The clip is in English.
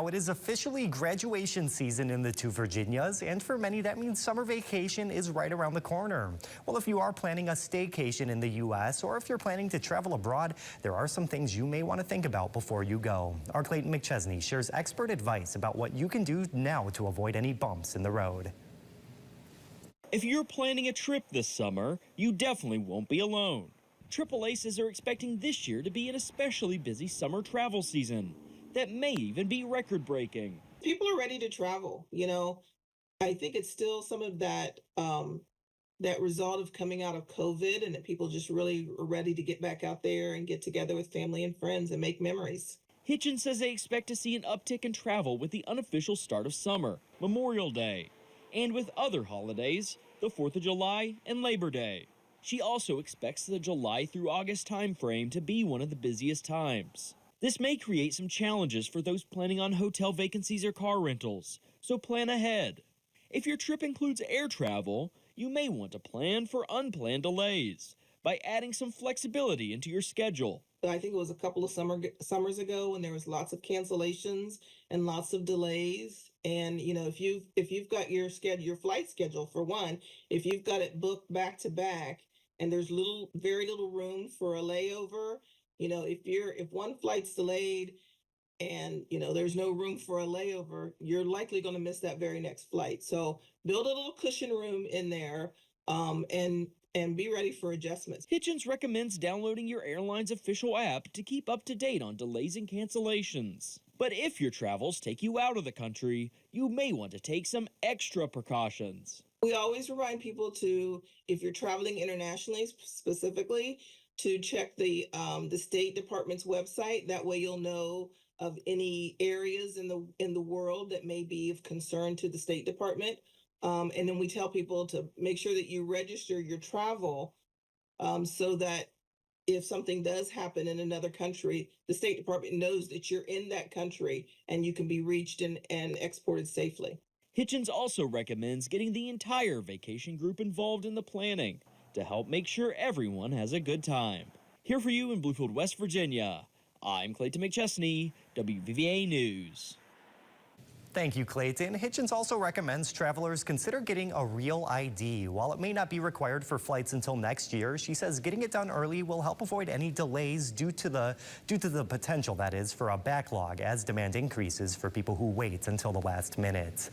Now it is officially graduation season in the two Virginias, and for many that means summer vacation is right around the corner. Well, if you are planning a staycation in the U.S. or if you're planning to travel abroad, there are some things you may want to think about before you go. Our Clayton McChesney shares expert advice about what you can do now to avoid any bumps in the road. If you're planning a trip this summer, you definitely won't be alone. AAA says they're expecting this year to be an especially busy summer travel season that may even be record-breaking. People are ready to travel. I think it's still some of that that result of coming out of COVID, and that people just really are ready to get back out there and get together with family and friends and make memories. Hitchens says they expect to see an uptick in travel with the unofficial start of summer, Memorial Day, and with other holidays, the 4th of July and Labor Day. She also expects the July through August timeframe to be one of the busiest times. This may create some challenges for those planning on hotel vacancies or car rentals, so plan ahead. If your trip includes air travel, you may want to plan for unplanned delays by adding some flexibility into your schedule. I think it was a couple of summers ago when there was lots of cancellations and lots of delays. And if you've got your flight schedule, for one, if you've got it booked back to back and there's very little room for a layover, if one flight's delayed and there's no room for a layover, you're likely going to miss that very next flight. So build a little cushion room in there, and be ready for adjustments. Hitchens recommends downloading your airline's official app to keep up to date on delays and cancellations. But if your travels take you out of the country, you may want to take some extra precautions. We always remind people to, if you're traveling internationally specifically, to check the State Department's website. That way you'll know of any areas in the world that may be of concern to the State Department. And then we tell people to make sure that you register your travel so that if something does happen in another country, the State Department knows that you're in that country and you can be reached and exported safely. Hitchens also recommends getting the entire vacation group involved in the planning to help make sure everyone has a good time. Here for you in Bluefield, West Virginia, I'm Clayton McChesney, WVVA News. Thank you, Clayton. Hitchens also recommends travelers consider getting a real ID. While it may not be required for flights until next year, she says getting it done early will help avoid any delays due to the potential, that is, for a backlog as demand increases for people who wait until the last minute.